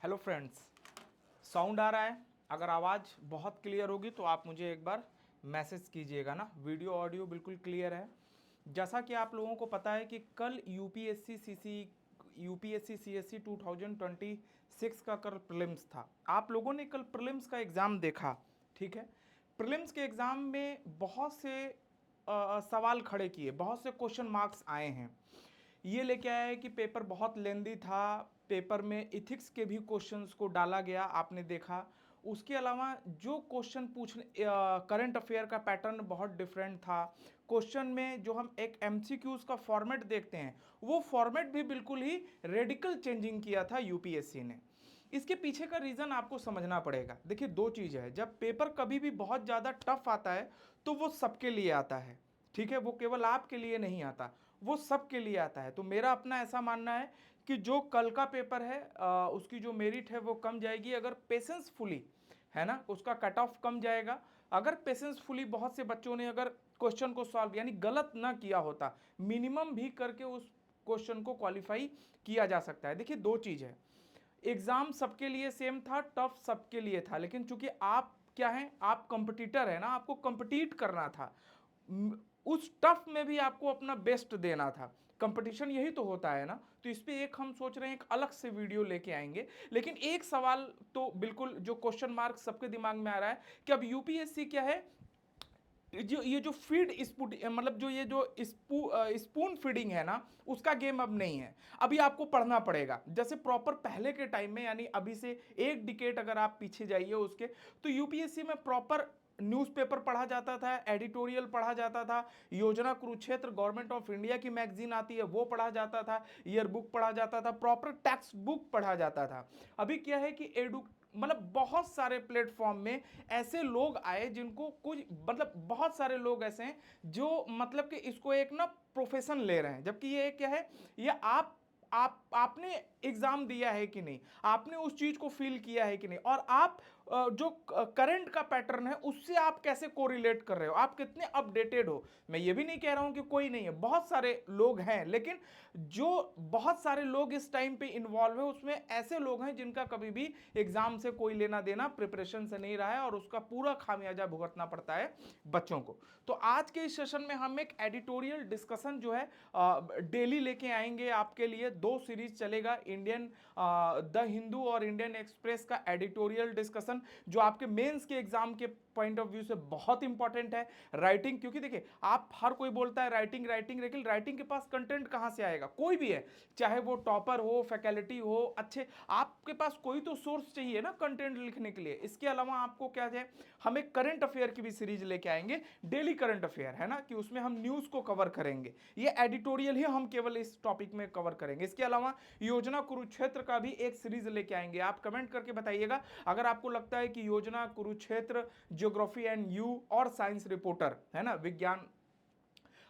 Hello friends, sound आ रहा है? अगर आवाज़ बहुत क्लियर होगी तो आप मुझे एक बार मैसेज कीजिएगा ना। वीडियो ऑडियो बिल्कुल क्लियर है। जैसा कि आप लोगों को पता है कि कल यूपीएससी सीएससी 2026 का कल प्रीलिम्स था। आप लोगों ने कल प्रीलिम्स का एग्ज़ाम देखा, ठीक है। प्रीलिम्स के एग्ज़ाम में बहुत से सवाल खड़े किए, बहुत से क्वेश्चन मार्क्स आए हैं। ये लेके आया है कि पेपर बहुत लेंदी था, पेपर में इथिक्स के भी क्वेश्चंस को डाला गया, आपने देखा। उसके अलावा जो क्वेश्चन पूछने, करंट अफेयर का पैटर्न बहुत डिफरेंट था। क्वेश्चन में जो हम एक एमसीक्यूज का फॉर्मेट देखते हैं, वो फॉर्मेट भी बिल्कुल ही रेडिकल चेंजिंग किया था यूपीएससी ने। इसके पीछे का रीज़न आपको समझना पड़ेगा। देखिए, दो चीज़ है, जब पेपर कभी भी बहुत ज़्यादा टफ आता है तो वो सबके लिए आता है, ठीक है। वो केवल आपके लिए नहीं आता, वो सबके लिए आता है। तो मेरा अपना ऐसा मानना है कि जो कल का पेपर है उसकी जो मेरिट है वो कम जाएगी अगर पेशेंसफुली, है ना, उसका कट ऑफ कम जाएगा। अगर पेशेंसफुली बहुत से बच्चों ने अगर क्वेश्चन को सॉल्व यानी गलत ना किया होता, मिनिमम भी करके उस क्वेश्चन को क्वालिफाई किया जा सकता है। देखिए, दो चीज़ है, एग्जाम सबके लिए सेम था, टफ सबके लिए था, लेकिन चूंकि आप क्या हैं, आप कंपटीटर है ना, आपको कंपटीट करना था। उस टफ में भी आपको अपना बेस्ट देना था। कंपटीशन यही तो होता है ना। तो इस पे एक हम सोच रहे हैं एक अलग से वीडियो लेके आएंगे। लेकिन एक सवाल तो बिल्कुल जो क्वेश्चन मार्क सबके दिमाग में आ रहा है कि अब यूपीएससी क्या है, जो ये जो फीड स्पूट मतलब जो ये जो स्पून फीडिंग है ना, उसका गेम अब नहीं है। अभी आपको पढ़ना पड़ेगा जैसे प्रॉपर पहले के टाइम में, यानी अभी से एक डिकेट अगर आप पीछे जाइए उसके, तो यूपीएससी में प्रॉपर न्यूज़पेपर पढ़ा जाता था, एडिटोरियल पढ़ा जाता था, योजना कुरुक्षेत्र गवर्नमेंट ऑफ इंडिया की मैगजीन आती है वो पढ़ा जाता था, ईयर बुक पढ़ा जाता था, प्रॉपर टेक्स्ट बुक पढ़ा जाता था। अभी क्या है कि मतलब बहुत सारे प्लेटफॉर्म में ऐसे लोग आए जिनको कुछ मतलब बहुत सारे लोग ऐसे हैं जो मतलब कि इसको एक ना प्रोफेशन ले रहे हैं। जबकि ये क्या है, ये आपने एग्जाम दिया है कि नहीं, आपने उस चीज को फील किया है कि नहीं, और आप जो करंट का पैटर्न है उससे आप कैसे कोरिलेट कर रहे हो, आप कितने अपडेटेड हो। मैं ये भी नहीं कह रहा हूं कि कोई नहीं है, बहुत सारे लोग हैं, लेकिन जो बहुत सारे लोग इस टाइम पे इन्वॉल्व है उसमें ऐसे लोग हैं जिनका कभी भी एग्जाम से कोई लेना देना प्रिपरेशन से नहीं रहा है, और उसका पूरा खामियाजा भुगतना पड़ता है बच्चों को। तो आज के इस सेशन में हम एक एडिटोरियल डिस्कशन जो है डेली लेके आएंगे आपके लिए। दो सीरीज चलेगा, इंडियन द हिंदू और इंडियन एक्सप्रेस का एडिटोरियल डिस्कशन, जो आपके मेंस के एग्जाम के पॉइंट ऑफ व्यू से बहुत इंपॉर्टेंट है। राइटिंग, क्योंकि देखिए आप हर कोई बोलता है राइटिंग राइटिंग, लेकिन राइटिंग के पास कंटेंट कहां से आएगा, कोई भी है, चाहे वो टॉपर हो, फैकल्टी हो, अच्छे, आपके पास कोई तो सोर्स चाहिए ना कंटेंट लिखने के लिए। इसके अलावा आपको क्या है, हम एक करंट अफेयर की भी सीरीज लेके आएंगे, डेली करंट अफेयर, है ना, कि उसमें हम न्यूज को कवर करेंगे। ये एडिटोरियल ही हम केवल इस टॉपिक में कवर करेंगे। इसके अलावा योजना कुरुक्षेत्र का भी एक सीरीज लेके आएंगे। आप कमेंट करके बताइएगा अगर आपको लगता है कि योजना कुरुक्षेत्र, ज्योग्राफी एंड यू और साइंस रिपोर्टर, है ना, विज्ञान,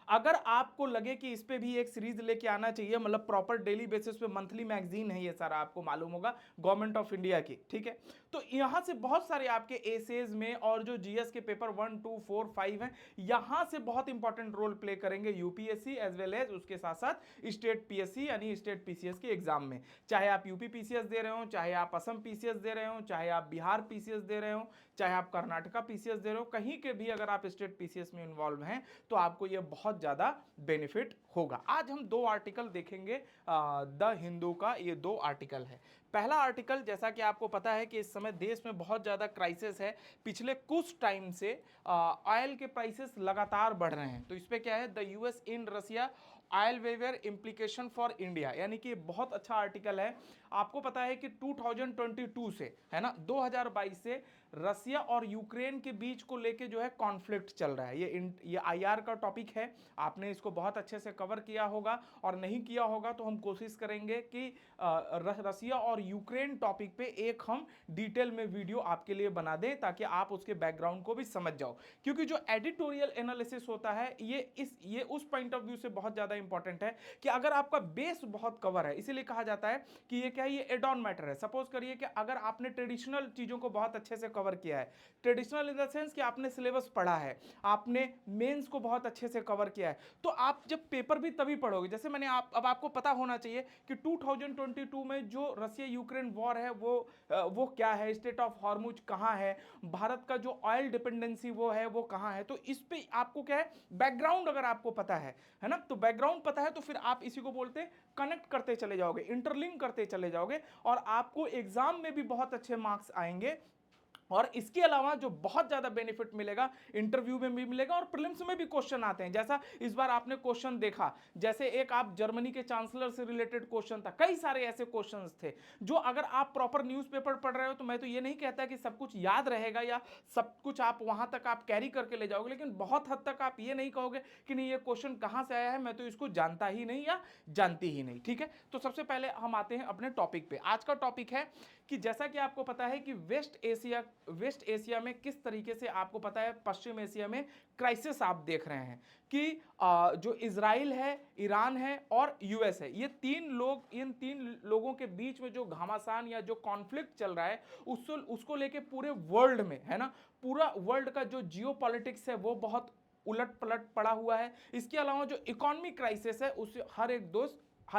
अगर आपको लगे कि इस पे भी एक सीरीज लेके आना चाहिए, मतलब प्रॉपर डेली बेसिस पे, मंथली मैगजीन है ये सारा, आपको मालूम होगा, गवर्नमेंट ऑफ इंडिया की, ठीक है। तो यहां से बहुत सारे आपके एसेज में और जो जीएस के पेपर 1 2 4 5 हैं, यहां से बहुत इंपॉर्टेंट रोल प्ले करेंगे यूपीएससी एज वेल एज उसके साथ साथ स्टेट पीएससी यानी स्टेट पीसीएस के एग्जाम में। चाहे आप यूपी पीसीएस दे रहे हो, चाहे आप असम पीसीएस दे रहे हो, चाहे आप बिहार पीसीएस दे रहे हो, चाहे आप कर्नाटका पीसीएस दे रहे हो, कहीं के भी अगर आप स्टेट पीसीएस में इन्वॉल्व हैं तो आपको यह बहुत ज्यादा बेनिफिट होगा। आज हम दो आर्टिकल देखेंगे द हिंदू का, ये दो आर्टिकल है। पहला आर्टिकल, जैसा कि आपको पता है कि इस समय देश में बहुत ज्यादा क्राइसिस है, पिछले कुछ टाइम से ऑयल के प्राइसेस लगातार बढ़ रहे हैं। तो इस पे क्या है, the US in Russia oil waiver implication for India, यानी कि बहुत अच्छा आर्टिकल है। आपको पता है कि 2022 से, है ना, 2022 से रसिया और यूक्रेन के बीच को लेके जो है कॉन्फ्लिक्ट चल रहा है। ये आईआर का टॉपिक है, आपने इसको बहुत अच्छे से कवर किया होगा, और नहीं किया होगा तो हम कोशिश करेंगे कि रसिया और यूक्रेन टॉपिक पे एक हम डिटेल में वीडियो आपके लिए बना दें ताकि आप उसके बैकग्राउंड को भी समझ जाओ। क्योंकि जो एडिटोरियल एनालिसिस होता है ये उस पॉइंट ऑफ व्यू से बहुत ज्यादा इंपॉर्टेंट है कि अगर आपका बेस बहुत कवर है, इसीलिए कहा जाता है कि ये क्या है, ये एड ऑन मैटर है। सपोज करिए कि अगर आपने ट्रेडिशनल चीजों को बहुत अच्छे से कवर किया है, ट्रेडिशनल इन द सेंस कि आपने सिलेबस पढ़ा है, आपने मेंस को बहुत अच्छे से कवर किया है, तो आप जब पेपर भी तभी पढ़ोगे। जैसे मैंने अब आपको पता होना चाहिए कि 2022 में जो रसिया यूक्रेन वॉर है वो क्या है, स्टेट ऑफ हॉर्मुज कहां है, भारत का जो ऑयल डिपेंडेंसी वो कहां है। तो इस पे आपको क्या है, बैकग्राउंड अगर आपको पता है ना, तो बैकग्राउंड पता है तो फिर आप इसी को बोलते हैं कनेक्ट करते चले जाओगे, इंटरलिंक करते चले जाओगे और आपको एग्जाम में भी बहुत अच्छे मार्क्स आएंगे। और इसके अलावा जो बहुत ज्यादा बेनिफिट मिलेगा, इंटरव्यू में भी मिलेगा और प्रीलिम्स में भी क्वेश्चन आते हैं। जैसा इस बार आपने क्वेश्चन देखा, जैसे एक आप जर्मनी के चांसलर से रिलेटेड क्वेश्चन था, कई सारे ऐसे क्वेश्चंस थे जो अगर आप प्रॉपर न्यूज़पेपर पढ़ रहे हो तो मैं तो ये नहीं कहता कि सब कुछ याद रहेगा या सब कुछ आप वहां तक आप कैरी करके ले जाओगे, लेकिन बहुत हद तक आप ये नहीं कहोगे कि नहीं ये क्वेश्चन कहां से आया है, मैं तो इसको जानता ही नहीं या जानती ही नहीं। ठीक है, तो सबसे पहले हम आते हैं अपने टॉपिक पे। आज का टॉपिक है कि जैसा कि आपको पता है कि वेस्ट एशिया में किस तरीके से, आपको पता है पश्चिम एशिया में क्राइसिस आप देख रहे हैं कि जो इजराइल है, ईरान है और यूएस है, ये इन तीन लोगों के बीच में जो घमासान या जो कॉन्फ्लिक्ट चल रहा है उसको लेके पूरे वर्ल्ड में, है ना, पूरा वर्ल्ड का जो जियोपॉलिटिक्स है वो बहुत उलट पलट पड़ा हुआ है। इसके अलावा जो इकोनॉमिक क्राइसिस है उससे हर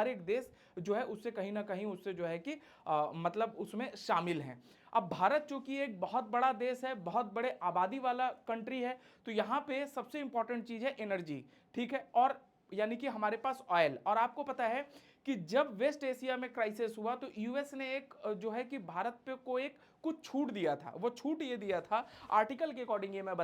एक देश जो है उससे कहीं ना कहीं उससे जो है कि मतलब उसमें शामिल हैं। अब भारत चूंकि एक बहुत बड़ा देश है, बहुत बड़े आबादी वाला कंट्री है, तो यहाँ पे सबसे इंपॉर्टेंट चीज है एनर्जी। ठीक है, और यानी कि हमारे पास ऑयल। और आपको पता है कि जब वेस्ट एशिया में क्राइसिस हुआ तो यूएस ने एक जो है कि भारत पे को एक कुछ छूट दिया था। वो छूट ये दिया था, आर्टिकल के अकॉर्डिंग ये मैं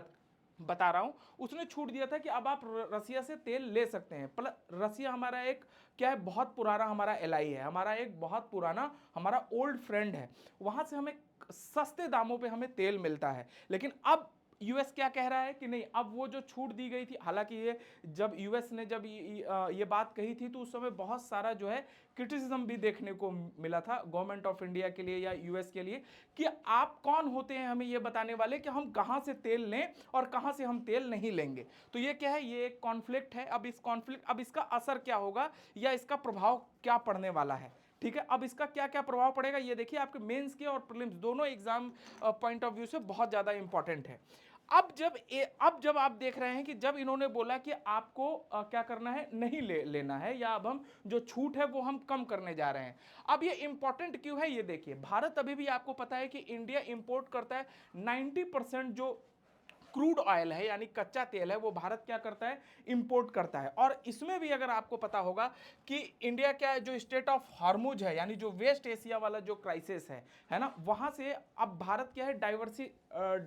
बता रहा हूं, उसने छूट दिया था कि अब आप रसिया से तेल ले सकते हैं। प्लस रसिया हमारा एक क्या है, बहुत पुराना हमारा एलआई है, हमारा एक बहुत पुराना हमारा ओल्ड फ्रेंड है, वहां से हमें सस्ते दामों पे हमें तेल मिलता है। लेकिन अब यूएस क्या कह रहा है कि नहीं, अब वो जो छूट दी गई थी, हालांकि ये जब यूएस ने जब ये बात कही थी तो उस समय बहुत सारा जो है क्रिटिसिज्म भी देखने को मिला था गवर्नमेंट ऑफ इंडिया के लिए या यूएस के लिए कि आप कौन होते हैं हमें ये बताने वाले कि हम कहां से तेल लें और कहां से हम तेल नहीं लेंगे। तो ये क्या है, ये एक कॉन्फ्लिक्ट है। अब इसका असर क्या होगा या इसका प्रभाव क्या पड़ने वाला है। ठीक है, अब इसका क्या क्या प्रभाव पड़ेगा ये देखिए, आपके मेंस के और प्रीलिम्स दोनों एग्जाम पॉइंट ऑफ व्यू से बहुत ज्यादा इंपॉर्टेंट है। अब जब आप देख रहे हैं कि जब इन्होंने बोला कि आपको क्या करना है, नहीं लेना है, या अब हम जो छूट है वो हम कम करने जा रहे हैं। अब ये इंपॉर्टेंट क्यों है ये देखिए, भारत अभी भी आपको पता है कि इंडिया इंपोर्ट करता है 90% जो क्रूड ऑयल है यानी कच्चा तेल है वो भारत क्या करता है, इंपोर्ट करता है। और इसमें भी अगर आपको पता होगा कि इंडिया क्या है, जो स्टेट ऑफ हॉर्मुज है यानी जो वेस्ट एशिया वाला जो क्राइसिस है ना, वहां से अब भारत क्या है,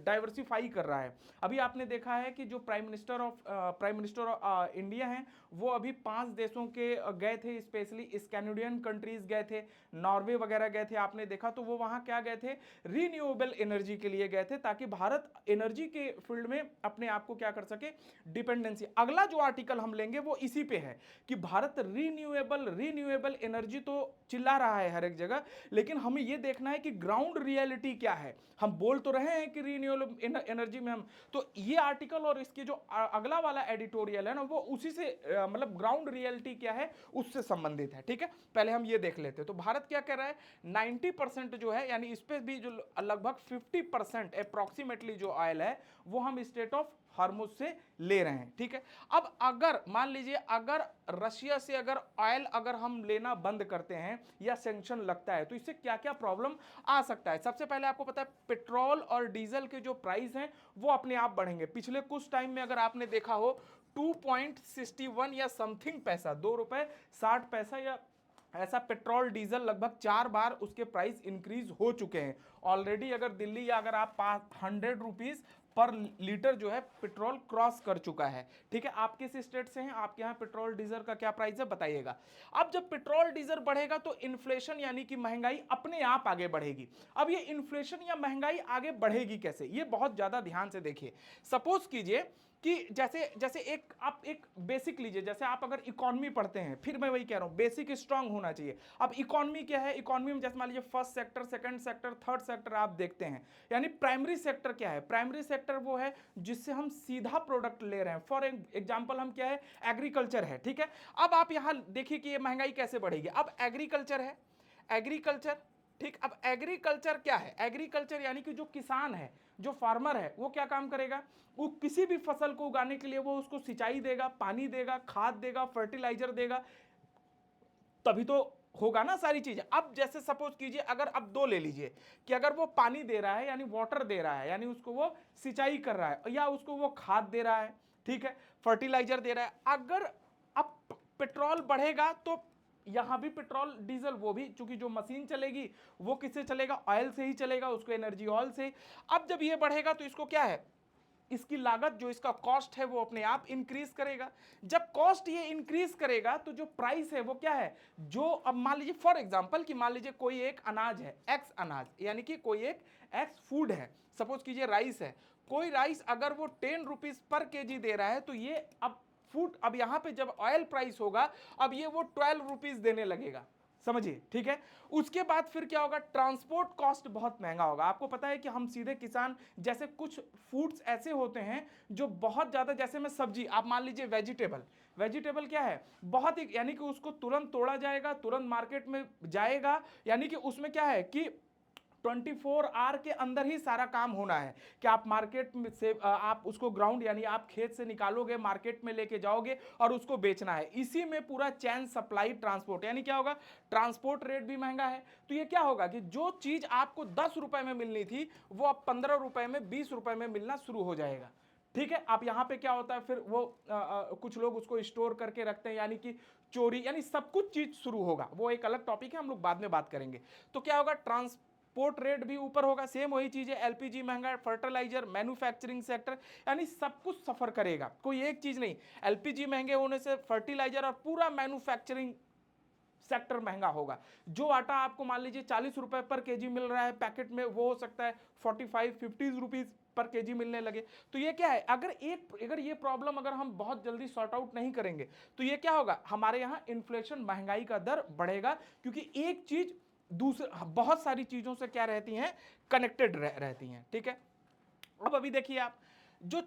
डाइवर्सिफाई कर रहा है। अभी आपने देखा है कि जो प्राइम मिनिस्टर ऑफ इंडिया हैं वो अभी 5 देशों के गए थे, स्पेशली स्कैंडिनेवियन कंट्रीज गए थे, नॉर्वे वगैरह गए थे। आपने देखा तो वो वहां क्या गए थे, रीन्यूएबल एनर्जी के लिए गए थे, ताकि भारत एनर्जी के फील्ड में अपने आप को क्या कर सके, डिपेंडेंसी। अगला जो आर्टिकल हम लेंगे वो इसी पे है कि भारत रीन्यूएबल एनर्जी तो चिल्ला रहा है हर एक जगह, लेकिन हमें यह देखना है कि ग्राउंड रियलिटी क्या है। हम बोल तो रहे हैं कि रीन्यूएबल एनर्जी में हम, तो ये आर्टिकल और इसके जो अगला वाला एडिटोरियल है ना वो उसी से मतलब ग्राउंड रियलिटी क्या है उससे संबंधित है। ठीक है, पहले हम ये देख लेते हैं। तो भारत क्या कर रहा है, 90% जो है यानी इस पे भी जो लगभग 50% अप्रोक्सीमेटली जो ऑयल है वो हम स्टेट ऑफ हॉर्मुज से ले रहे हैं। ठीक है, अब अगर मान लीजिए अगर रशिया से अगर ऑयल अगर हम लेना बंद करते हैं या सैंक्शन लगता है तो इससे क्या क्या प्रॉब्लम आ सकता है। सबसे पहले आपको पता है पेट्रोल और डीजल के जो प्राइस हैं वो अपने आप बढ़ेंगे। पिछले कुछ टाइम में अगर आपने देखा हो 2.61 या समथिंग पैसा, 2 रुपए 60 पैसा या ऐसा पेट्रोल डीजल लगभग 4 बार उसके प्राइस इंक्रीज हो चुके हैं ऑलरेडी। अगर दिल्ली या अगर आप 100 रुपीज पर लीटर जो है पेट्रोल क्रॉस कर चुका है। ठीक है, आप किस स्टेट से हैं, आपके यहाँ पेट्रोल डीजल का क्या प्राइस है बताइएगा। अब जब पेट्रोल डीजल बढ़ेगा तो इन्फ्लेशन यानी कि महंगाई अपने आप आगे बढ़ेगी। अब ये इन्फ्लेशन या महंगाई आगे बढ़ेगी कैसे, ये बहुत ज्यादा ध्यान से देखिए। सपोज कीजिए कि जैसे जैसे आप एक बेसिक लीजिए, जैसे आप अगर इकोनॉमी पढ़ते हैं, फिर मैं वही कह रहा हूं बेसिक स्ट्रांग होना चाहिए। अब इकोनॉमी क्या है, इकोनॉमी में जैसे मान लीजिए first sector, second sector, third sector आप देखते हैं। यानी प्राइमरी सेक्टर क्या है, प्राइमरी सेक्टर वो है जिससे हम सीधा प्रोडक्ट ले रहे हैं। फॉर एग्जाम्पल हम क्या है, एग्रीकल्चर है, ठीक है। अब आप यहां देखिए कि ये महंगाई कैसे बढ़ेगी। अब एग्रीकल्चर है, एग्रीकल्चर, ठीक। अब एग्रीकल्चर क्या है, एग्रीकल्चर यानी कि जो किसान है, जो फार्मर है, वो क्या काम करेगा, वो किसी भी फसल को उगाने के लिए वो उसको सिंचाई देगा, पानी देगा, खाद देगा, फर्टिलाइजर देगा, तभी तो होगा ना सारी चीजें। अब जैसे सपोज कीजिए, अगर अब दो ले लीजिए कि अगर वो पानी दे रहा है यानी वाटर दे रहा है, यानी उसको वो सिंचाई कर रहा है, या उसको वो खाद दे रहा है, ठीक है, फर्टिलाइजर दे रहा है। अगर अब पेट्रोल बढ़ेगा तो यहां भी पेट्रोल डीजल, वो भी चूंकि जो मशीन चलेगी वो किससे चलेगा, ऑयल से ही चलेगा, उसको एनर्जी ऑयल से। अब जब ये बढ़ेगा तो इसको क्या है, इसकी लागत, जो इसका कॉस्ट है वो अपने आप इंक्रीज करेगा। जब कॉस्ट ये इंक्रीज करेगा तो जो प्राइस है वो क्या है, जो अब मान लीजिए फॉर एग्जांपल कि मान लीजिए कोई एक अनाज है, एक्स अनाज, यानी कि कोई एक एक्स फूड है, सपोज कीजिए राइस है, कोई राइस अगर वो 10 रुपीज पर केजी दे रहा है, तो ये अब फूड, अब यहां पे जब ऑयल प्राइस होगा, अब ये वो 12 रुपीज देने लगेगा, समझिए, ठीक है। उसके बाद फिर क्या होगा, ट्रांसपोर्ट कॉस्ट बहुत महंगा होगा। आपको पता है कि हम सीधे किसान, जैसे कुछ फूड्स ऐसे होते हैं जो बहुत ज्यादा, जैसे में सब्जी, आप मान लीजिए वेजिटेबल, वेजिटेबल क्या है, बहुत ही, यानी कि उसको तुरंत तोड़ा जाएगा, तुरंत मार्केट में जाएगा, यानी कि उसमें क्या है कि 24 आवर के अंदर ही सारा काम होना है कि आप मार्केट में से आप उसको ग्राउंड, यानी आप खेत से निकालोगे, मार्केट में लेके जाओगे और उसको बेचना है। इसी में पूरा चैन सप्लाई ट्रांसपोर्ट, यानी क्या होगा, ट्रांसपोर्ट रेट भी महंगा है। तो ये क्या होगा कि जो चीज आपको 10 रुपए में मिलनी थी वो अब 15 रुपए में, 20 रुपए में मिलना शुरू हो जाएगा, ठीक है। अब यहां पे क्या होता है, फिर वो कुछ लोग उसको स्टोर करके रखते हैं, यानी कि चोरी, यानी सब कुछ चीज शुरू होगा, वो एक अलग टॉपिक है, हम लोग बाद में बात करेंगे। तो क्या होगा, ट्रांसपोर्ट रेट भी ऊपर होगा, सेम वही चीज है, एलपीजी महंगा, फर्टिलाइजर, मैन्युफैक्चरिंग सेक्टर, यानी सब कुछ सफर करेगा, कोई एक चीज नहीं। एलपीजी महंगे होने से फर्टिलाइजर और पूरा मैन्युफैक्चरिंग सेक्टर महंगा होगा। जो आटा आपको मान लीजिए 40 रुपए पर केजी मिल रहा है पैकेट में, वो हो सकता है 45-50 रुपीज पर केजी मिलने लगे। तो ये क्या है, अगर ये प्रॉब्लम अगर हम बहुत जल्दी सॉर्ट आउट नहीं करेंगे तो ये क्या होगा, हमारे यहां इन्फ्लेशन, महंगाई का दर बढ़ेगा, क्योंकि एक चीज दूसरे बहुत सारी चीजों से क्या रहती हैं, कनेक्टेड रहती हैं, ठीक है। अब अभी देखिए आप, जो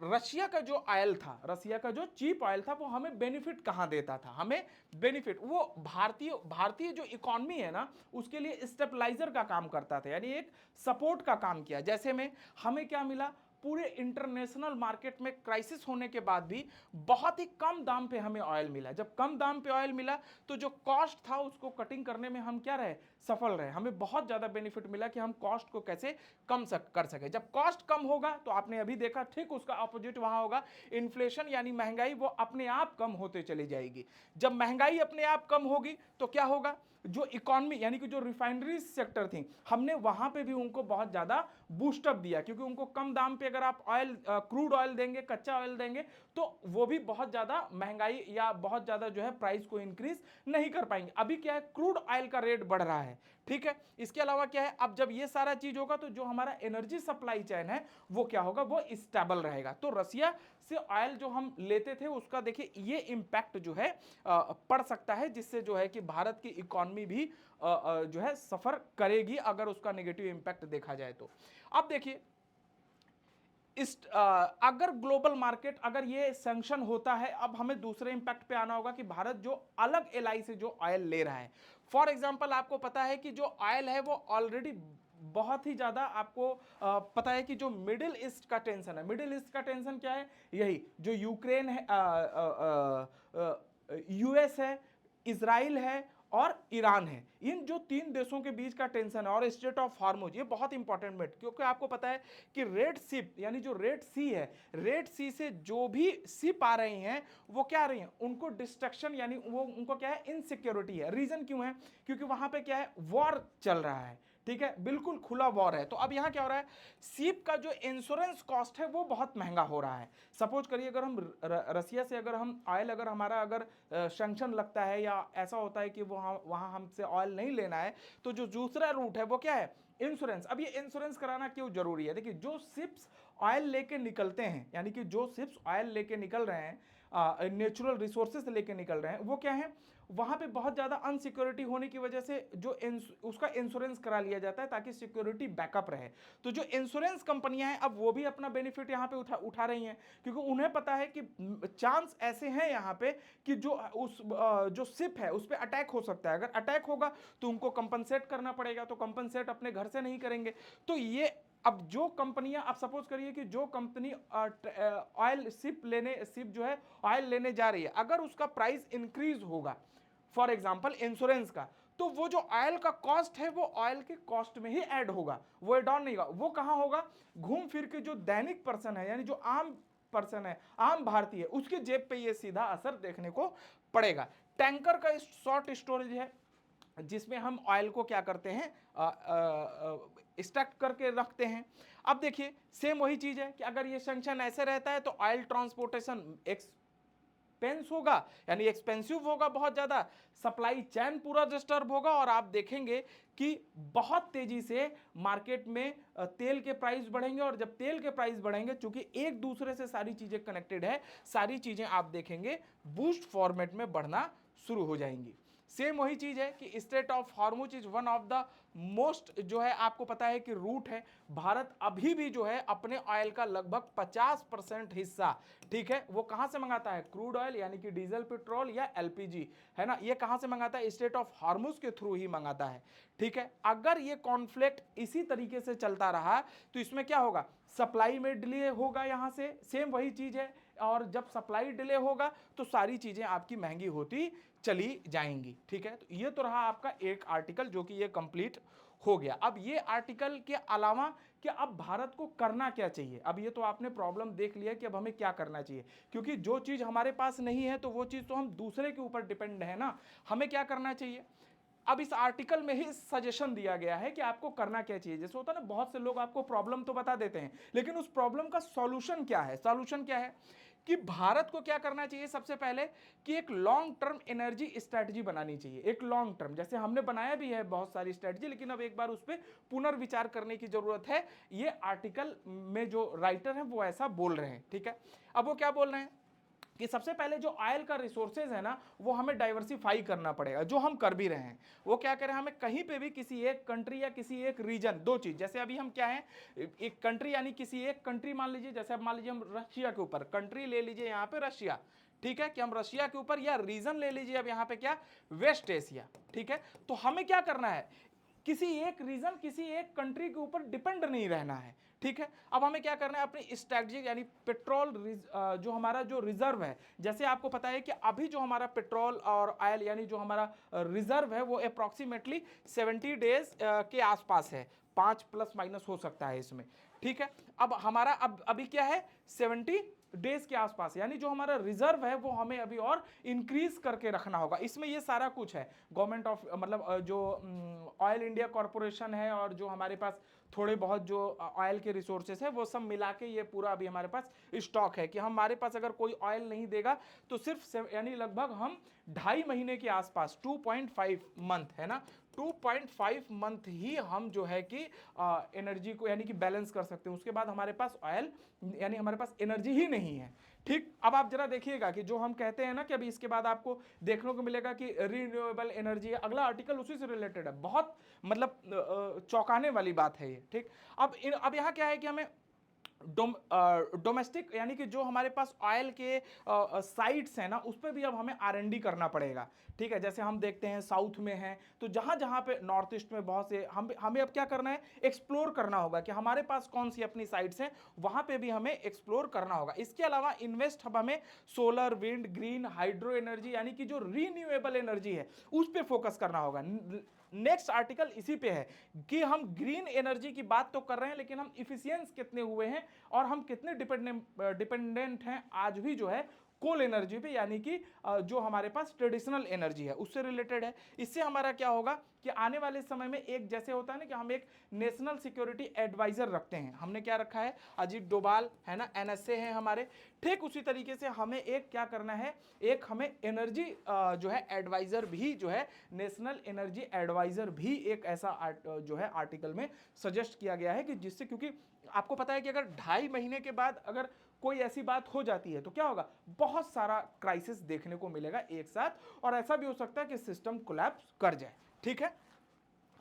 रशिया का जो ऑयल था, रशिया का जो चीप ऑयल था, वो हमें बेनिफिट कहां देता था, हमें बेनिफिट वो भारतीय भारतीय जो इकोनॉमी है ना, उसके लिए स्टेबलाइजर का काम करता था, यानी एक सपोर्ट का काम किया। जैसे में हमें क्या मिला, पूरे इंटरनेशनल मार्केट में क्राइसिस होने के बाद भी बहुत ही कम दाम पे हमें ऑयल मिला। जब कम दाम पे ऑयल मिला तो जो कॉस्ट था उसको कटिंग करने में हम क्या रहे, सफल रहे। हमें बहुत ज्यादा बेनिफिट मिला कि हम कॉस्ट को कैसे कम कर सके। जब कॉस्ट कम होगा तो आपने अभी देखा, ठीक उसका अपोजिट वहां होगा, इन्फ्लेशन यानी महंगाई, वो अपने आप कम होते चली जाएगी। जब महंगाई अपने आप कम होगी तो क्या होगा, जो इकोनॉमी, यानी कि जो रिफाइनरी सेक्टर थी, हमने वहां पे भी उनको बहुत ज्यादा बूस्टअप दिया, क्योंकि उनको कम दाम पे अगर आप ऑयल, क्रूड ऑयल देंगे, कच्चा ऑयल देंगे, तो वो भी बहुत ज्यादा महंगाई या बहुत ज्यादा जो है प्राइस को इंक्रीज नहीं कर पाएंगे। अभी क्या है, क्रूड ऑयल का रेट बढ़ रहा है, ठीक है। इसके अलावा क्या है, अब जब ये सारा चीज होगा तो जो हमारा एनर्जी सप्लाई चेन है वो क्या होगा, वो स्टेबल रहेगा। तो रसिया से ऑयल जो हम लेते थे उसका देखिए ये इंपैक्ट जो है पड़ सकता है, जिससे जो है कि भारत की इकोनॉमी भी जो है सफर करेगी अगर उसका नेगेटिव इंपैक्ट देखा जाए तो। अब देखिए अगर ग्लोबल मार्केट, अगर ये सैंक्शन होता है, अब हमें दूसरे इंपैक्ट पे आना होगा कि भारत जो अलग एलआई से जो ऑयल ले रहा है, फॉर एग्जांपल आपको पता है कि जो ऑयल है वो ऑलरेडी बहुत ही ज्यादा, आपको पता है कि जो मिडिल ईस्ट का टेंशन है, मिडिल ईस्ट का टेंशन क्या है, यही जो यूक्रेन है, यूएस है, इजराइल है और ईरान है, इन जो तीन देशों के बीच का टेंशन है, और स्ट्रेट ऑफ हार्मुज, ये बहुत इंपॉर्टेंट मेट, क्योंकि आपको पता है कि रेड शिप, यानी जो रेड सी है, रेड सी से जो भी शिप आ रही हैं वो क्या आ रही हैं, उनको डिस्ट्रक्शन, यानी वो उनको क्या है, इनसिक्योरिटी है। रीजन क्यों है, क्योंकि वहां पे क्या है, वॉर चल रहा है, ठीक है, बिल्कुल खुला वॉर है। तो अब यहां क्या हो रहा है, शिप का जो इंश्योरेंस कॉस्ट है वो बहुत महंगा हो रहा है। सपोज करिए अगर हम रसिया से अगर हम ऑयल, अगर हमारा अगर सैंक्शन लगता है या ऐसा होता है कि वहां हमसे ऑयल नहीं लेना है, तो जो दूसरा रूट है वो क्या है, इंश्योरेंस। अब ये इंश्योरेंस कराना क्यों जरूरी है, देखिए जो शिप्स ऑयल लेके निकलते हैं, यानी कि जो शिप्स ऑयल लेके निकल रहे हैं, नेचुरल रिसोर्सेज लेके निकल रहे हैं, वो क्या है, वहां पे बहुत ज्यादा अनसिक्योरिटी होने की वजह से जो उसका इंश्योरेंस करा लिया जाता है ताकि सिक्योरिटी बैकअप रहे। तो जो इंश्योरेंस कंपनियां हैं अब वो भी अपना बेनिफिट यहाँ पे उठा रही हैं, क्योंकि उन्हें पता है कि चांस ऐसे हैं यहाँ पे कि जो शिप है उस पर अटैक हो सकता है। अगर अटैक होगा तो उनको कंपनसेट करना पड़ेगा, तो कंपनसेट अपने घर से नहीं करेंगे। तो ये अब जो कंपनियां, आप सपोज करिए कि जो कंपनी ऑयल शिप जो है ऑयल लेने जा रही है, अगर उसका प्राइस इंक्रीज होगा फॉर एग्जांपल इंश्योरेंस का, तो वो जो ऑयल का कॉस्ट है वो ऑयल के कॉस्ट में ही ऐड होगा, वो एड ऑन नहीं होगा। वो कहां होगा, घूम फिर के जो दैनिक पर्सन है, यानी जो आम पर्सन है, आम भारतीय, उसके जेब पे ये सीधा असर देखने को पड़ेगा। टैंकर का शॉर्ट स्टोरेज है जिसमें हम ऑयल को क्या करते हैं, स्टक करके रखते हैं। अब देखिए सेम वही चीज है कि अगर ये सैंक्शन ऐसे रहता है तो ऑयल ट्रांसपोर्टेशन एक्सपेंस होगा, यानी एक्सपेंसिव होगा बहुत ज्यादा, सप्लाई चेन पूरा डिस्टर्ब होगा, और आप देखेंगे कि बहुत तेजी से मार्केट में तेल के प्राइस बढ़ेंगे। और जब तेल के प्राइस बढ़ेंगे, चूंकि एक दूसरे से सारी चीजें कनेक्टेड है, सारी चीजें आप देखेंगे बूस्ट फॉर्मेट में बढ़ना शुरू हो जाएंगी। सेम वही चीज है कि straight of Hormuz is one of the most, जो है आपको पता है कि रूट है। भारत अभी भी जो है अपने ऑयल का लगभग 50% हिस्सा, ठीक है, वो कहां से मंगाता है, क्रूड ऑयल यानी कि डीजल पेट्रोल या एलपीजी, है ना, ये कहां से मंगाता है, स्ट्रेट ऑफ हॉर्मुज के थ्रू ही मंगाता है। ठीक है, अगर ये कॉन्फ्लिक्ट इसी तरीके से चलता रहा तो इसमें क्या होगा, सप्लाई में डिले होगा यहां से, सेम वही चीज है। और जब सप्लाई डिले होगा तो सारी चीजें आपकी महंगी होती चली जाएंगी। ठीक है, तो ये तो रहा आपका एक आर्टिकल जो कि ये कंप्लीट हो गया। अब ये आर्टिकल के अलावा कि अब भारत को करना क्या चाहिए, अब ये तो आपने प्रॉब्लम देख लिया कि अब हमें क्या करना चाहिए, क्योंकि जो चीज हमारे पास नहीं है तो वो चीज तो हम दूसरे के ऊपर डिपेंड है ना। हमें क्या करना चाहिए, अब इस आर्टिकल में ही सजेशन दिया गया है कि आपको करना क्या चाहिए। जैसे होता है ना, बहुत से लोग आपको प्रॉब्लम तो बता देते हैं, लेकिन उस प्रॉब्लम का सॉल्यूशन क्या है, सॉल्यूशन क्या है कि भारत को क्या करना चाहिए, सबसे पहले कि एक लॉन्ग टर्म एनर्जी स्ट्रेटजी बनानी चाहिए। एक लॉन्ग टर्म, जैसे हमने बनाया भी है बहुत सारी स्ट्रेटजी, लेकिन अब एक बार उस पर पुनर्विचार करने की जरूरत है। ये आर्टिकल में जो राइटर हैं वो ऐसा बोल रहे हैं। ठीक है, अब वो क्या बोल रहे हैं कि सबसे पहले जो ऑयल का रिसोर्सेज है ना, वो हमें डाइवर्सिफाई करना पड़ेगा, जो हम कर भी रहे हैं। वो क्या करें, हमें कहीं पे भी किसी एक कंट्री या किसी एक रीजन, दो चीज, जैसे अभी हम क्या है, एक कंट्री यानी किसी एक कंट्री, मान लीजिए जैसे अब मान लीजिए हम रशिया के ऊपर कंट्री ले लीजिए, यहाँ पे रशिया, ठीक है, कि हम रशिया के ऊपर, या रीजन ले लीजिए अब यहाँ पे क्या, वेस्ट एशिया। ठीक है, तो हमें क्या करना है, किसी एक रीजन, किसी एक कंट्री के ऊपर डिपेंड नहीं रहना है। ठीक है, अब हमें क्या करना है, अपनी स्ट्रैटेजी यानी पेट्रोल जो हमारा जो रिजर्व है, जैसे आपको पता है कि अभी जो हमारा पेट्रोल और ऑयल यानी जो हमारा रिजर्व है वो अप्रॉक्सीमेटली 70 डेज के आसपास है, 5 प्लस माइनस हो सकता है इसमें। ठीक है, अब हमारा अब अभी क्या है, 70 डेज के आसपास, यानी जो हमारा रिजर्व है वो हमें अभी और इंक्रीज करके रखना होगा। इसमें ये सारा कुछ है, गवर्नमेंट ऑफ मतलब जो ऑयल इंडिया कॉरपोरेशन है, और जो हमारे पास थोड़े बहुत जो ऑयल के रिसोर्सेस है वो सब मिला के ये पूरा अभी हमारे पास स्टॉक है कि हमारे पास अगर कोई ऑयल नहीं देगा तो सिर्फ यानी लगभग हम 2.5 महीने के आसपास, 2.5 मंथ है ना, 2.5 मंथ ही हम जो है कि एनर्जी को यानी कि बैलेंस कर सकते हैं। उसके बाद हमारे पास ऑयल यानी हमारे पास एनर्जी ही नहीं है। ठीक, अब आप जरा देखिएगा कि जो हम कहते हैं ना कि अभी इसके बाद आपको देखने को मिलेगा कि रिन्यूएबल एनर्जी है, अगला आर्टिकल उसी से रिलेटेड है, बहुत मतलब चौंकाने वाली बात है ये। ठीक, अब यहाँ क्या है कि हमें डोमेस्टिक यानी कि जो हमारे पास ऑयल के साइट्स हैं ना, उस पर भी अब हमें R&D करना पड़ेगा। ठीक है, जैसे हम देखते हैं साउथ में है, तो जहां जहां पे नॉर्थ ईस्ट में बहुत से हमें अब क्या करना है, एक्सप्लोर करना होगा कि हमारे पास कौन सी अपनी साइट्स हैं, वहां पे भी हमें एक्सप्लोर करना होगा। इसके अलावा इन्वेस्ट अब हमें solar, wind, green, hydro energy यानी कि जो रीन्यूएबल एनर्जी है उस पर फोकस करना होगा। नेक्स्ट आर्टिकल इसी पे है कि हम ग्रीन एनर्जी की बात तो कर रहे हैं, लेकिन हम इफिशियंस कितने हुए हैं और हम कितने डिपेंडेंट हैं आज भी जो है कोल एनर्जी पे, यानी कि जो हमारे पास ट्रेडिशनल एनर्जी है उससे रिलेटेड है। इससे हमारा क्या होगा कि आने वाले समय में एक जैसे होता है ना कि हम एक नेशनल सिक्योरिटी एडवाइजर रखते हैं, हमने क्या रखा है, अजीत डोभाल है ना, एनएसए है हमारे, ठीक उसी तरीके से हमें एक क्या करना है, एक हमें एनर्जी जो है एडवाइजर भी जो है, नेशनल एनर्जी एडवाइजर भी एक ऐसा जो है आर्टिकल में सजेस्ट किया गया है कि जिससे, क्योंकि आपको पता है कि अगर 2.5 महीने के बाद अगर कोई ऐसी बात हो जाती है तो क्या होगा, बहुत सारा क्राइसिस देखने को मिलेगा एक साथ, और ऐसा भी हो सकता है कि सिस्टम कोलैप्स कर जाए। ठीक है,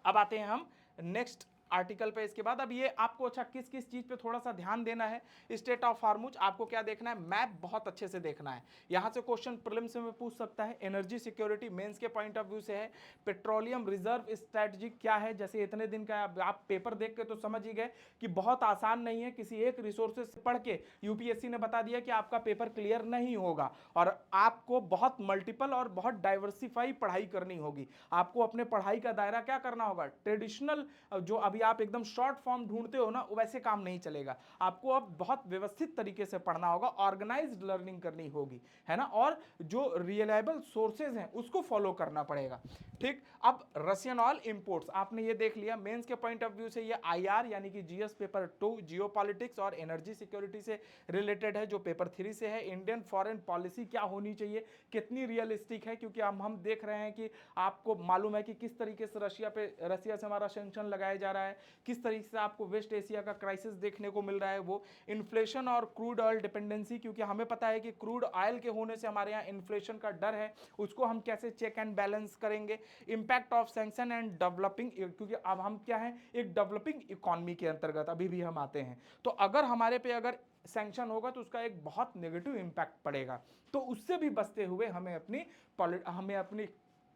अब आते हैं हम नेक्स्ट आर्टिकल पे। इसके बाद अब ये आपको अच्छा किस किस चीज पे थोड़ा सा ध्यान देना है, स्टेट ऑफ हार्मुज आपको क्या देखना है, मैप बहुत अच्छे से देखना है। यहां से क्वेश्चन प्रीलिम्स में पूछ सकता है, एनर्जी सिक्योरिटी मेंस के पॉइंट ऑफ व्यू से है, पेट्रोलियम रिजर्व स्ट्रेटजी क्या है, जैसे इतने दिन का आप पेपर देख के तो समझ ही गए कि बहुत आसान नहीं है, किसी एक रिसोर्सेज से पढ़ के यूपीएससी ने बता दिया कि आपका पेपर क्लियर नहीं होगा, और आपको बहुत मल्टीपल और बहुत डाइवर्सिफाई पढ़ाई करनी होगी। आपको अपने पढ़ाई का दायरा क्या करना होगा, ट्रेडिशनल जो अभी आप एकदम शॉर्ट फॉर्म ढूंढते हो ना, वैसे काम नहीं चलेगा, आपको अब बहुत व्यवस्थित तरीके से पढ़ना होगा, ऑर्गेनाइज्ड लर्निंग करनी होगी, है ना, और जो रिलायबल सोर्सेज हैं उसको फॉलो करना पड़ेगा। ठीक, अब रशियन ऑयल इंपोर्ट्स आपने ये देख लिया, मेंस के पॉइंट ऑफ व्यू से ये आईआर यानी कि जीएस पेपर 2 जियोपॉलिटिक्स और एनर्जी सिक्योरिटी से रिलेटेड है, जो पेपर 3 से है, इंडियन फॉरेन पॉलिसी क्या होनी चाहिए, कितनी रियलिस्टिक है, क्योंकि हम देख रहे हैं कि आपको मालूम है कि किस तरीके से रशिया से हमारा सैंक्शन लगाया जा रहा है, किस तरीके से आपको वेस्ट एशिया का क्राइसिस देखने को मिल रहा है, वो इन्फ्लेशन और क्रूड ऑयल डिपेंडेंसी, क्योंकि हमें पता है कि क्रूड ऑयल के होने से हमारे यहाँ इन्फ्लेशन का डर है, उसको हम कैसे चेक एंड बैलेंस करेंगे, impact of sanction and developing, क्योंकि अब हम क्या है, एक डेवलपिंग इकोनॉमी के अंतर्गत अभी भी हम आते हैं, तो अगर हमारे पे अगर सैंक्शन होगा तो उसका एक बहुत नेगेटिव इंपैक्ट पड़ेगा, तो उससे भी बचते हुए हमें अपनी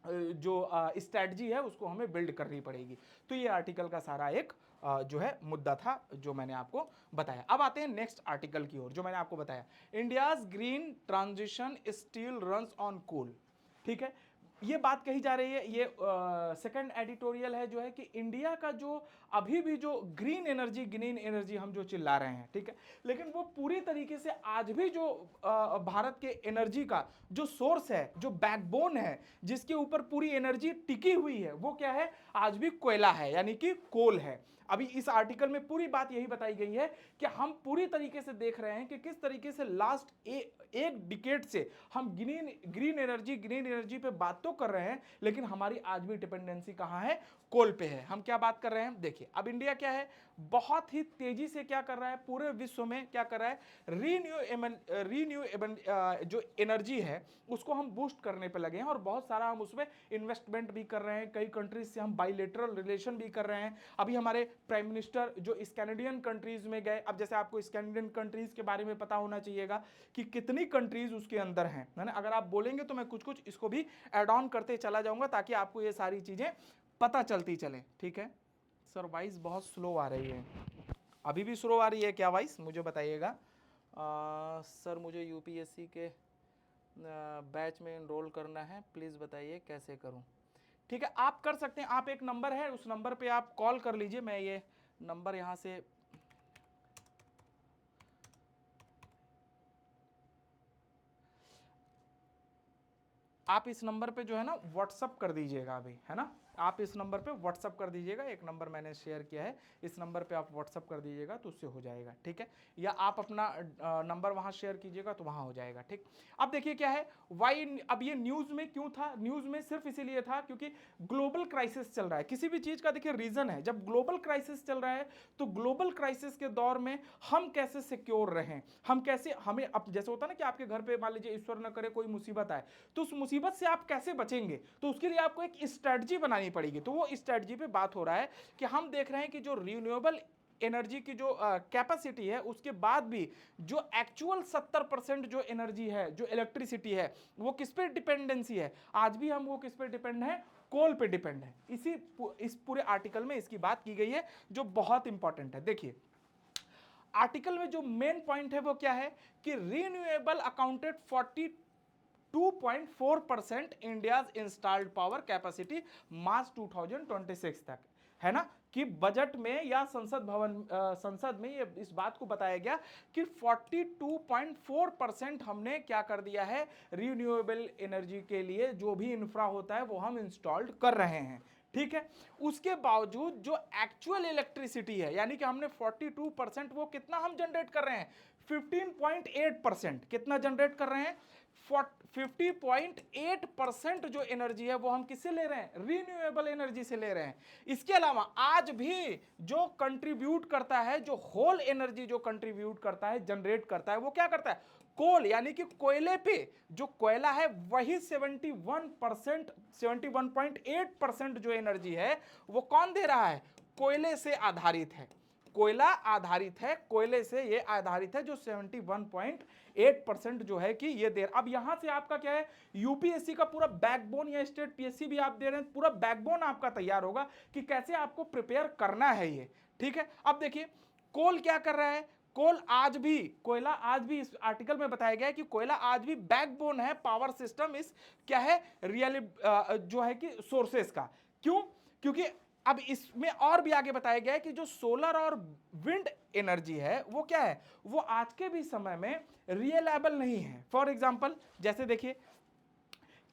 जो स्ट्रैटेजी है उसको हमें बिल्ड करनी पड़ेगी। तो ये आर्टिकल का सारा एक जो है मुद्दा था जो मैंने आपको बताया। अब आते हैं नेक्स्ट आर्टिकल की ओर, जो मैंने आपको बताया, India's green transition still runs on coal. ठीक है, ये बात कही जा रही है, ये सेकंड एडिटोरियल है जो है कि इंडिया का जो अभी भी जो ग्रीन एनर्जी हम जो चिल्ला रहे हैं, ठीक है, लेकिन वो पूरी तरीके से आज भी जो भारत के एनर्जी का जो सोर्स है, जो बैकबोन है, जिसके ऊपर पूरी एनर्जी टिकी हुई है, वो क्या है, आज भी कोयला है, यानी कि कोल है। अभी इस आर्टिकल में पूरी बात यही बताई गई है कि हम पूरी तरीके से देख रहे हैं कि किस तरीके से लास्ट एक डिकेड से हम ग्रीन एनर्जी पे बात तो कर रहे हैं, लेकिन हमारी आज भी डिपेंडेंसी कहां है, कोल पे है। हम क्या बात कर रहे हैं, देखिए अब इंडिया क्या है, बहुत ही तेजी से क्या कर रहा है, पूरे विश्व में क्या कर रहा है, रीन्यूएबल जो एनर्जी है उसको हम बूस्ट करने पे लगे हैं, और बहुत सारा हम उसमें इन्वेस्टमेंट भी कर रहे हैं, कई कंट्रीज से हम बाइलेटरल रिलेशन भी कर रहे हैं। अभी हमारे प्राइम मिनिस्टर जो स्कैंडिनेवियन कंट्रीज में गए, अब जैसे आपको स्कैंडिनेवियन कंट्रीज के बारे में पता होना चाहिएगा कि कितनी कंट्रीज उसके अंदर हैं, है ना, अगर आप बोलेंगे तो मैं कुछ कुछ इसको भी ऐड ऑन करते चला जाऊंगा ताकि आपको ये सारी चीजें पता चलती चले। ठीक है, सर वॉइस बहुत स्लो आ रही है, अभी भी स्लो आ रही है क्या वॉइस, मुझे बताइएगा। सर मुझे यूपीएससी के बैच में एनरोल करना है, प्लीज़ बताइए कैसे करूं। ठीक है, आप कर सकते हैं, आप एक नंबर है उस नंबर पे आप कॉल कर लीजिए, मैं ये नंबर यहां से आप इस नंबर पे जो है ना व्हाट्सअप कर दीजिएगा अभी, है ना, आप इस नंबर पे व्हाट्सअप कर दीजिएगा, एक नंबर मैंने शेयर किया है, इस नंबर पे आप व्हाट्सअप कर दीजिएगा तो उससे हो जाएगा। ठीक है, या आप अपना नंबर वहां शेयर कीजिएगा तो वहां हो जाएगा। ठीक, अब देखिए क्या है, वाई, अब ये न्यूज में क्यों था, न्यूज में सिर्फ इसीलिए था क्योंकि ग्लोबल क्राइसिस चल रहा है, किसी भी चीज का देखिए रीजन है, जब ग्लोबल क्राइसिस चल रहा है तो ग्लोबल क्राइसिस के दौर में हम कैसे सिक्योर रहें, हम कैसे, हमें अब जैसे होता है ना कि आपके घर पे मान लीजिए ईश्वर न करे कोई मुसीबत आए, तो उस मुसीबत से आप कैसे बचेंगे, तो उसके लिए आपको एक स्ट्रेटजी बनानी पड़ेगी। तो वो स्ट्रेटजी पे बात हो रहा है कि हम देख रहे हैं कि जो रिन्यूएबल एनर्जी की जो कैपेसिटी है, उसके बाद भी जो एक्चुअल 70% जो एनर्जी है, जो इलेक्ट्रिसिटी है, वो किस पे डिपेंडेंसी है, आज भी हम वो किस पे डिपेंड है, कोल पे डिपेंड है। इस पूरे आर्टिकल में इसकी बात की गई है जो बहुत इंपॉर्टेंट है। देखिए आर्टिकल में जो मेन पॉइंट है वो क्या है कि renewable accounted 2.4% India's installed power capacity March 2026 तक, है ना, कि बजट में या संसद में ये इस बात को बताया गया कि 42.4% हमने क्या कर दिया है, रिन्यूएबल एनर्जी के लिए जो भी इंफ्रा होता है वो हम इंस्टॉल्ड कर रहे हैं। ठीक है, उसके बावजूद जो एक्चुअल इलेक्ट्रिसिटी है, यानी कि हमने 42%, वो कितना हम जनरेट कर रहे हैं, 15.8%। कितना जनरेट कर रहे हैं, 50.8% जो एनर्जी है वो हम किससे ले रहे हैं, रिन्यूएबल एनर्जी से ले रहे हैं। इसके अलावा आज भी जो कंट्रीब्यूट करता है, जो होल एनर्जी जो कंट्रीब्यूट करता है, जनरेट करता है, वो क्या करता है, कोल, यानी कि कोयले पे जो कोयला है वही 71%, 71.8% जो एनर्जी है वो कौन दे रहा है, कोयले से आधारित है, कोयला आधारित है, कोयले से ये आधारित है, जो 71.8% जो है कि ये दे। अब यहां से आपका क्या है, यूपीएससी का पूरा बैकबोन, या स्टेट पीएससी भी आप दे रहे हैं, पूरा बैकबोन आपका तैयार होगा कि कैसे आपको प्रिपेयर करना है ये। ठीक है, अब देखिए कोल क्या कर रहा है, कोल आज भी, कोयला आज भी, इस आर्टिकल में बताया गया है कि कोयला आज भी बैकबोन है पावर सिस्टम, इस क्या है, रियल जो है कि सोर्सेस का। क्यों, क्योंकि अब इसमें और भी आगे बताया गया है कि जो सोलर और विंड एनर्जी है वो क्या है, वो आज के भी समय में रियलेबल नहीं है। फॉर एग्जांपल जैसे देखिए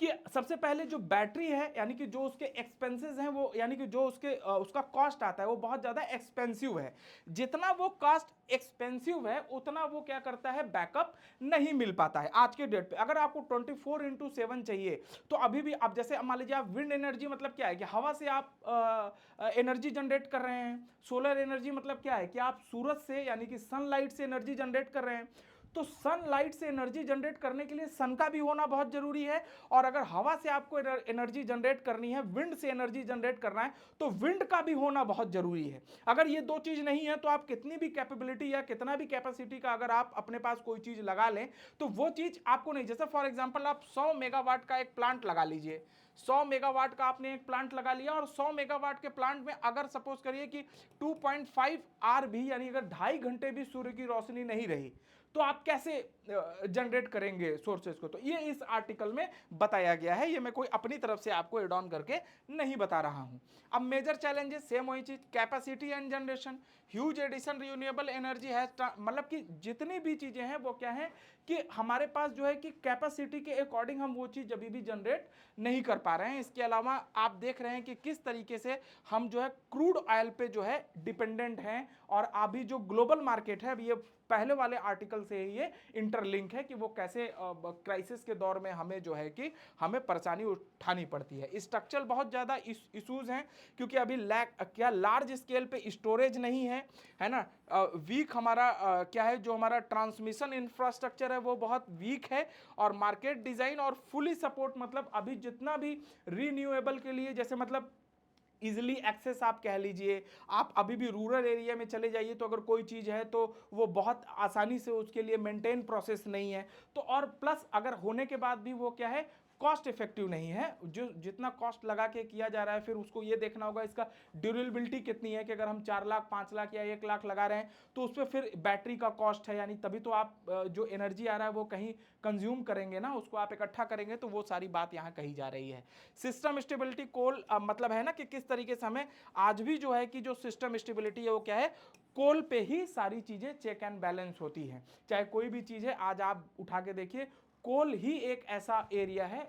कि सबसे पहले जो बैटरी है, यानी कि जो उसके एक्सपेंसेस हैं वो, यानी कि जो उसका कॉस्ट आता है वो बहुत ज़्यादा एक्सपेंसिव है। जितना वो कॉस्ट एक्सपेंसिव है उतना वो क्या करता है, बैकअप नहीं मिल पाता है आज के डेट पे। अगर आपको 24/7 चाहिए तो अभी भी, आप जैसे मान लीजिए आप विंड एनर्जी मतलब क्या है कि हवा से आप एनर्जी जनरेट कर रहे हैं, सोलर एनर्जी मतलब क्या है कि आप सूरज से, यानी कि सनलाइट से एनर्जी जनरेट कर रहे हैं। तो सनलाइट से एनर्जी जनरेट करने के लिए सन का भी होना बहुत जरूरी है, और अगर हवा से आपको एनर्जी जनरेट करनी है, विंड से एनर्जी जनरेट करना है, तो विंड का भी होना बहुत जरूरी है। अगर ये दो चीज नहीं है तो आप कितनी भी कैपेबिलिटी या कितना भी कैपेसिटी का अगर आप अपने पास कोई चीज लगा लें तो वो चीज आपको नहीं। जैसे फॉर एग्जांपल आप 100 मेगावाट का एक प्लांट लगा लीजिए, 100 मेगावाट का आपने एक प्लांट लगा लिया, और 100 मेगावाट के प्लांट में अगर सपोज करिए कि 2.5 आवर भी, यानी अगर 2.5 घंटे भी सूर्य की रोशनी नहीं रही, तो आप कैसे जनरेट करेंगे सोर्सेज को। तो ये इस आर्टिकल में बताया गया है, ये मैं कोई अपनी तरफ से आपको एड ऑन करके नहीं बता रहा हूं। अब मेजर चैलेंजेस सेम वही चीज, capacity and generation, huge addition renewable energy है, मतलब कि जितनी भी चीजें हैं वो क्या है कि हमारे पास जो है कि कैपेसिटी के अकॉर्डिंग हम वो चीज अभी भी जनरेट नहीं कर पा रहे हैं। इसके अलावा आप देख रहे हैं कि किस तरीके से हम जो है क्रूड ऑयल पे जो है डिपेंडेंट हैं, और अभी जो ग्लोबल मार्केट है, अभी ये पहले वाले आर्टिकल से ही ये इंटरलिंक है कि वो कैसे क्राइसिस के दौर में हमें जो है कि हमें परेशानी उठानी पड़ती है। स्ट्रक्चरल बहुत ज़्यादा इश्यूज हैं, क्योंकि अभी क्या लार्ज स्केल पे स्टोरेज नहीं है ना, वीक हमारा क्या है, जो हमारा ट्रांसमिशन इंफ्रास्ट्रक्चर है वो बहुत वीक है, और मार्केट डिज़ाइन और फुली सपोर्ट, मतलब अभी जितना भी रीन्यूएबल के लिए, जैसे मतलब इजिली एक्सेस आप कह लीजिए, आप अभी भी रूरल एरिया में चले जाइए तो अगर कोई चीज़ है तो वो बहुत आसानी से उसके लिए मेंटेन प्रोसेस नहीं है। तो और प्लस अगर होने के बाद भी वो क्या है, कॉस्ट इफेक्टिव नहीं है। जो जितना कॉस्ट लगा के किया जा रहा है, फिर उसको ये देखना होगा इसका ड्यूरेबिलिटी कितनी है, कि अगर हम 4 लाख 5 लाख या 1 लाख लगा रहे हैं तो उस पर फिर बैटरी का कॉस्ट है, यानी तभी तो आप जो एनर्जी आ रहा है वो कहीं कंज्यूम करेंगे ना, उसको आप इकट्ठा करेंगे, तो वो सारी बात यहाँ कही जा रही है। सिस्टम स्टेबिलिटी, कोल मतलब है ना कि किस तरीके से हमें आज भी जो है कि जो सिस्टम स्टेबिलिटी है वो क्या है, कोल पे ही सारी चीजें चेक एंड बैलेंस होती हैं। चाहे कोई भी चीज है, आज आप उठा के देखिए, कोल ही एक ऐसा एरिया है,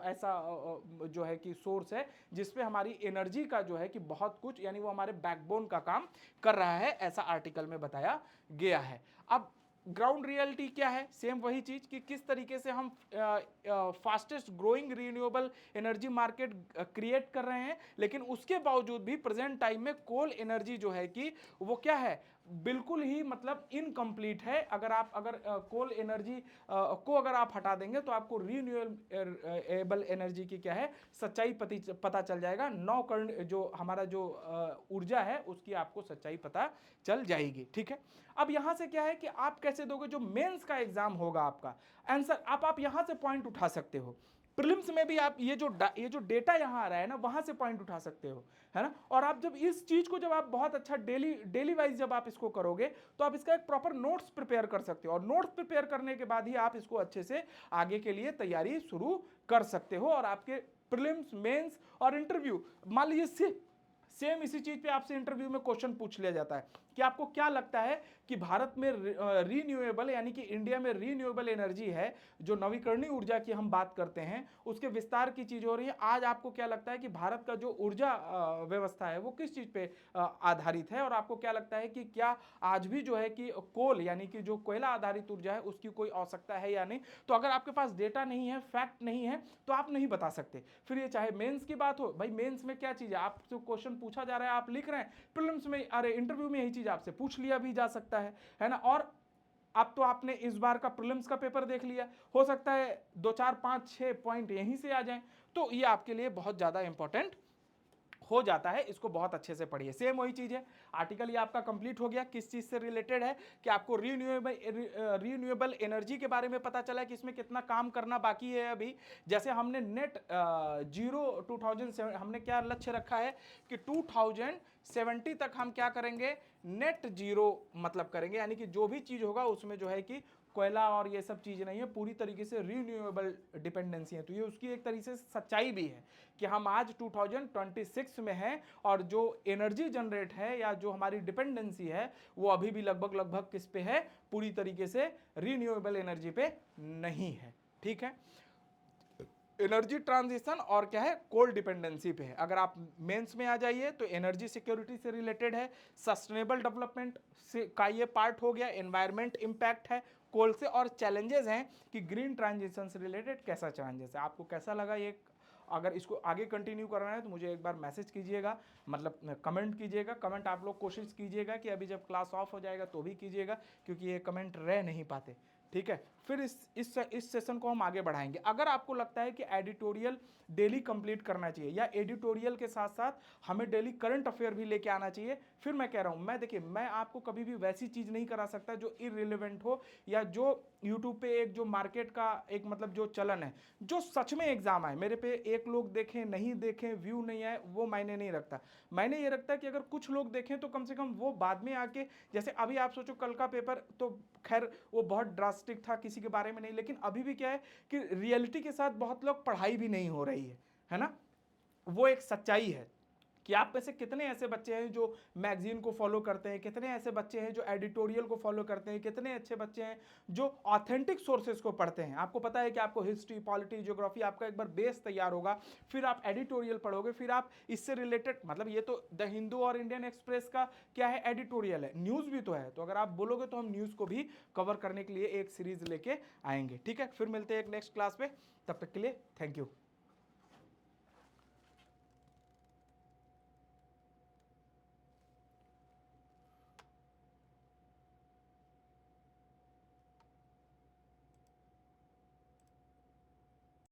ऐसा जो है कि सोर्स है जिसपे हमारी एनर्जी का जो है कि बहुत कुछ, यानी वो हमारे बैकबोन का काम कर रहा है, ऐसा आर्टिकल में बताया गया है। अब ग्राउंड रियलिटी क्या है, सेम वही चीज कि किस तरीके से हम fastest growing renewable energy market create कर रहे हैं, लेकिन उसके बावजूद भी प्रेजेंट टाइम में कोल एनर्जी जो है कि वो क्या है, बिल्कुल ही मतलब इनकम्प्लीट है। अगर कोल एनर्जी को अगर आप हटा देंगे तो आपको रीन्यूएबल एनर्जी की क्या है, सच्चाई पता चल जाएगा। नौ कर्ण जो हमारा जो ऊर्जा है उसकी आपको सच्चाई पता चल जाएगी। ठीक है, अब यहां से क्या है कि आप कैसे दोगे, जो मेंस का एग्जाम होगा आपका आंसर, आप यहां से पॉइंट उठा सकते हो। प्रीलिम्स में भी आप ये जो डेटा यहां आ रहा है ना, वहां से पॉइंट उठा सकते हो, है ना। और आप जब इस चीज को, जब आप बहुत अच्छा डेली वाइज जब आप इसको करोगे तो आप इसका एक प्रॉपर नोट्स प्रिपेयर कर सकते हो, और नोट्स प्रिपेयर करने के बाद ही आप इसको अच्छे से आगे के लिए तैयारी शुरू कर सकते हो। और आपके प्रीलिम्स, मेंस और इंटरव्यू, मान लीजिए सेम इसी चीज पे आपसे इंटरव्यू में क्वेश्चन पूछ लिया जाता है कि आपको क्या लगता है कि भारत में रीन्यूएबल यानी कि इंडिया में रीन्यूएबल एनर्जी है, जो नवीकरणीय ऊर्जा की हम बात करते हैं, उसके विस्तार की चीज हो रही है। आज आपको क्या लगता है कि भारत का जो ऊर्जा व्यवस्था है वो किस चीज पे आधारित है, और आपको क्या लगता है कि क्या आज भी जो है कि कोल यानी कि जो कोयला आधारित ऊर्जा है उसकी कोई आवश्यकता है या नहीं। तो अगर आपके पास डेटा नहीं है, फैक्ट नहीं है, तो आप नहीं बता सकते। फिर ये चाहे मेंस की बात हो, भाई मेंस में क्या चीज है, आपसे क्वेश्चन पूछा जा रहा है, आप लिख रहे हैं, प्रीलिम्स में अरे इंटरव्यू में यही चीज आपसे पूछ लिया भी जा सकता है ना। और अब तो आपने इस बार का प्रीलिम्स का पेपर देख लिया, हो सकता है 2 4 5 6 पॉइंट यहीं से आ जाएं, तो ये आपके लिए बहुत ज्यादा इंपॉर्टेंट हो जाता है। इसको बहुत अच्छे से पढ़िए। सेम वही चीज है, आर्टिकल ये आपका कंप्लीट हो गया। किस चीज से रिलेटेड है कि आपको रीन्यूएबल एनर्जी के बारे में पता चला कि इसमें कितना काम करना बाकी है अभी। जैसे हमने नेट जीरो 2007 हमने क्या लक्ष्य रखा है कि 2070 तक हम क्या करेंगे, नेट जीरो मतलब करेंगे, यानी कि जो भी चीज होगा उसमें जो है कि कोयला और ये सब चीज़ नहीं है, पूरी तरीके से रीन्यूएबल डिपेंडेंसी है। तो ये उसकी एक तरीके से सच्चाई भी है कि हम आज 2026 में हैं और जो एनर्जी जनरेट है या जो हमारी डिपेंडेंसी है वो अभी भी लगभग लगभग किस पे है, पूरी तरीके से रीन्यूएबल एनर्जी पे नहीं है। ठीक है, एनर्जी ट्रांजिशन और क्या है, कोल डिपेंडेंसी पे है। अगर आप मेंस में आ जाइए तो एनर्जी सिक्योरिटी से रिलेटेड है, सस्टेनेबल डेवलपमेंट से का ये पार्ट हो गया, एनवायरमेंट इंपैक्ट है कोल से, और चैलेंजेस हैं कि ग्रीन ट्रांजिशन से रिलेटेड कैसा चैलेंजेस है। आपको कैसा लगा ये, अगर इसको आगे कंटिन्यू करना है तो मुझे एक बार मैसेज कीजिएगा, मतलब कमेंट कीजिएगा। कमेंट आप लोग कोशिश कीजिएगा कि अभी जब क्लास ऑफ हो जाएगा तो भी कीजिएगा, क्योंकि ये कमेंट रह नहीं पाते। ठीक है, फिर इस सेशन को हम आगे बढ़ाएंगे। अगर आपको लगता है कि एडिटोरियल डेली कंप्लीट करना चाहिए या एडिटोरियल के साथ साथ हमें डेली करंट अफेयर भी लेके आना चाहिए, फिर मैं कह रहा हूं, मैं देखिए मैं आपको कभी भी वैसी चीज नहीं करा सकता जो इररिलेवेंट हो या जो यूट्यूब पे एक जो मार्केट का एक मतलब जो चलन है, जो सच में एग्जाम आए मेरे पे, एक लोग देखें नहीं देखें, व्यू नहीं आए, वो मायने नहीं रखता। मायने ये रखता है कि अगर कुछ लोग देखें तो कम से कम वो बाद में आके, जैसे अभी आप सोचो कल का पेपर तो खैर वो बहुत ड्रास्टिक था, किसी के बारे में नहीं, लेकिन अभी भी क्या है कि रियलिटी के साथ बहुत लोग पढ़ाई भी नहीं हो रही है ना। वो एक सच्चाई है कि आप में से कितने ऐसे बच्चे हैं जो मैगजीन को फॉलो करते हैं, कितने ऐसे बच्चे हैं जो एडिटोरियल को फॉलो करते हैं, कितने अच्छे बच्चे हैं जो ऑथेंटिक सोर्सेज को पढ़ते हैं। आपको पता है कि आपको हिस्ट्री, पॉलिटी, ज्योग्राफी, आपका एक बार बेस तैयार होगा, फिर आप एडिटोरियल पढ़ोगे, फिर आप इससे रिलेटेड, मतलब ये तो द हिंदू और इंडियन एक्सप्रेस का क्या है, एडिटोरियल है, न्यूज़ भी तो है। तो अगर आप बोलोगे तो हम न्यूज़ को भी कवर करने के लिए एक सीरीज लेके आएंगे। ठीक है, फिर मिलते हैं एक नेक्स्ट क्लास में, तब तक के लिए थैंक यू।